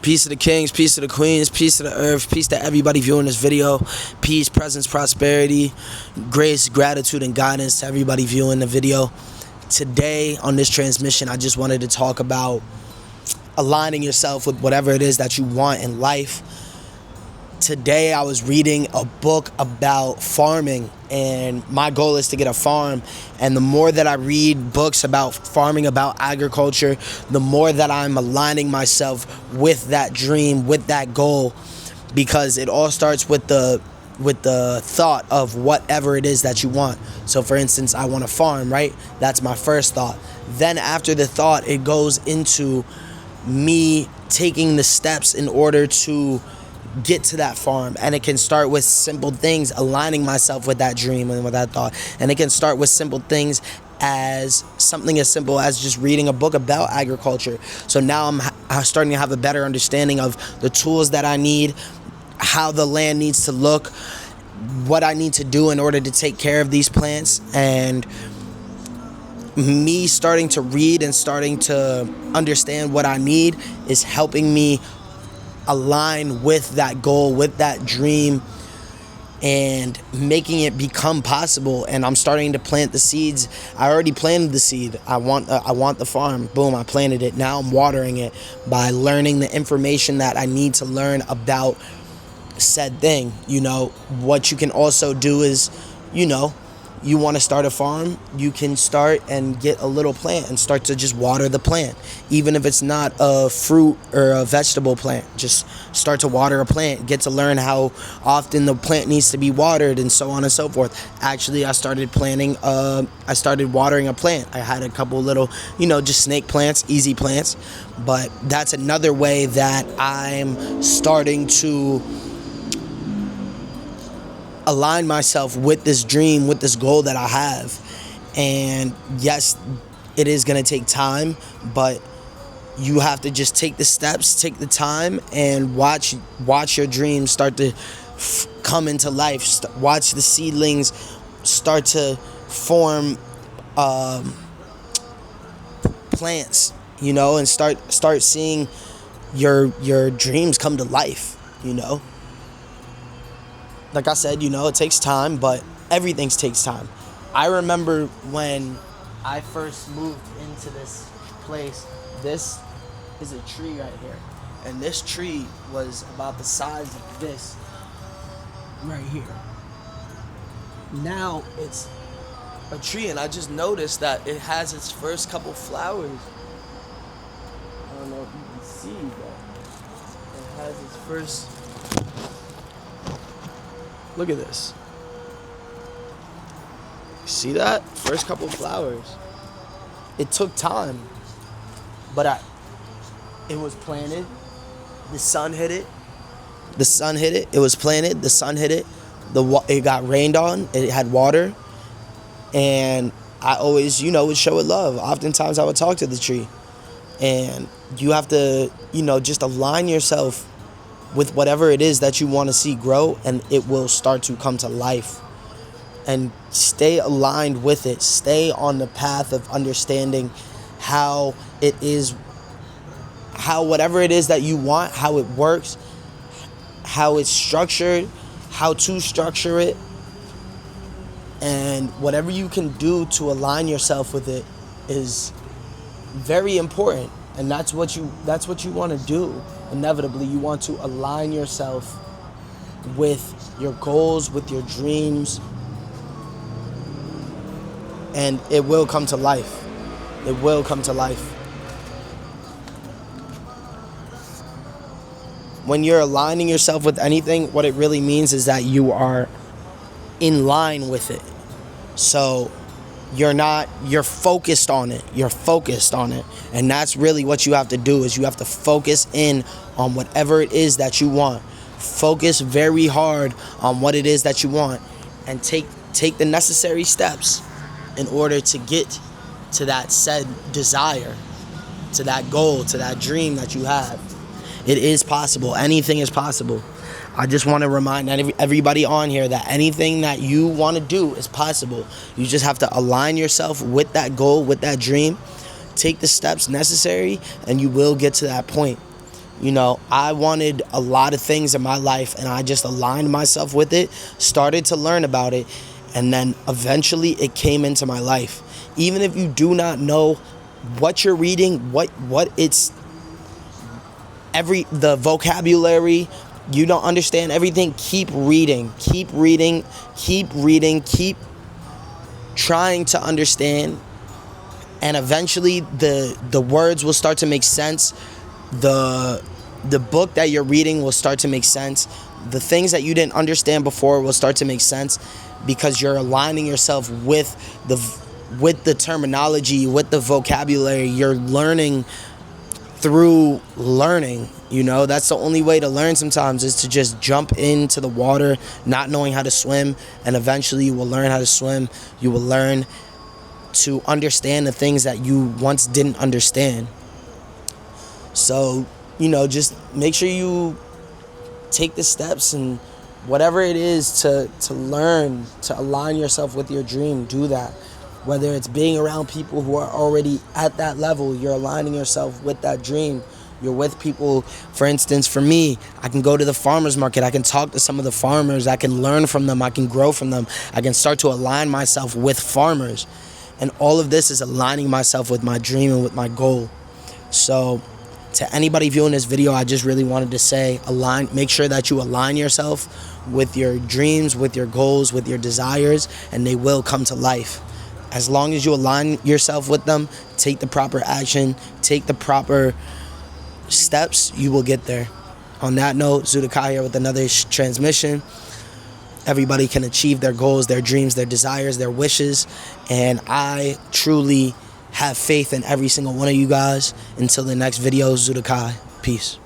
Peace to the kings, peace to the queens, peace to the earth, peace to everybody viewing this video. Peace, presence, prosperity, grace, gratitude, and guidance to everybody viewing the video. Today on this transmission, I just wanted to talk about aligning yourself with whatever it is that you want in life. Today I was reading a book about farming, and my goal is to get a farm. And the more that I read books about farming, about agriculture, the more that I'm aligning myself with that dream, with that goal, because it all starts with the thought of whatever it is that you want. So for instance, I want a farm, right? That's my first thought. Then after the thought, it goes into me taking the steps in order to get to that farm. And it can start with simple things, aligning myself with that dream and with that thought. And it can start with simple things, as something as simple as just reading a book about agriculture. So now I'm starting to have a better understanding of the tools that I need, how the land needs to look, what I need to do in order to take care of these plants. And me starting to read and starting to understand what I need is helping me align with that goal, with that dream, and making it become possible. And I'm starting to plant the seeds. I already planted the seed. I want the farm. Boom, I planted it. Now I'm watering it by learning the information that I need to learn about said thing. What you can also do is, you want to start a farm, you can start and get a little plant and start to just water the plant. Even if it's not a fruit or a vegetable plant, just start to water a plant. Get to learn how often the plant needs to be watered and so on and so forth. Actually, I started watering a plant. I had a couple little, just snake plants, easy plants. But that's another way that I'm starting to align myself with this dream, with this goal that I have. And yes, it is going to take time, but you have to just take the steps, take the time, and watch your dreams start to come into life. Watch the seedlings start to form plants, and start seeing your dreams come to life. Like I said, it takes time, but everything takes time. I remember when I first moved into this place, this is a tree right here. And this tree was about the size of this right here. Now it's a tree, and I just noticed that it has its first couple flowers. I don't know if you can see, but it has its first... Look at this. See that? First couple flowers. It took time, but it was planted. The sun hit it. It was planted. The sun hit it. It got rained on. It had water. And I always, would show it love. Oftentimes I would talk to the tree. And you have to, just align yourself with whatever it is that you want to see grow, and it will start to come to life. And stay aligned with it. Stay on the path of understanding how whatever it is that you want, how it works, how it's structured, how to structure it, and whatever you can do to align yourself with it is very important. And that's what you want to do. Inevitably, you want to align yourself with your goals, with your dreams, and it will come to life. It will come to life. When you're aligning yourself with anything, what it really means is that you are in line with it. So you're focused on it. And that's really what you have to do, is you have to focus in on whatever it is that you want. Focus very hard on what it is that you want, and take the necessary steps in order to get to that said desire, to that goal, to that dream that you have. It is possible. Anything is possible. I just want to remind everybody on here that anything that you want to do is possible. You just have to align yourself with that goal, with that dream. Take the steps necessary, and you will get to that point. You know, I wanted a lot of things in my life, and I just aligned myself with it, started to learn about it, and then eventually it came into my life. Even if you do not know what you're reading, what it's the vocabulary, you don't understand everything, keep reading, keep trying to understand, and eventually the words will start to make sense. The book that you're reading will start to make sense. The things that you didn't understand before will start to make sense, because you're aligning yourself with the terminology, with the vocabulary. You're learning through learning. You know, that's the only way to learn sometimes, is to just jump into the water not knowing how to swim, and eventually you will learn how to swim. You will learn to understand the things that you once didn't understand. So, you know, just make sure you take the steps, and whatever it is to learn, to align yourself with your dream, do that. Whether it's being around people who are already at that level, you're aligning yourself with that dream. You're with people, for instance, for me, I can go to the farmer's market, I can talk to some of the farmers, I can learn from them, I can grow from them, I can start to align myself with farmers. And all of this is aligning myself with my dream and with my goal. So, to anybody viewing this video, I just really wanted to say, make sure that you align yourself with your dreams, with your goals, with your desires, and they will come to life. As long as you align yourself with them, take the proper action, take the proper steps, you will get there. On that note, Zudakai here with another transmission. Everybody can achieve their goals, their dreams, their desires, their wishes, and I truly have faith in every single one of you guys. Until the next video, Zudakai. Peace.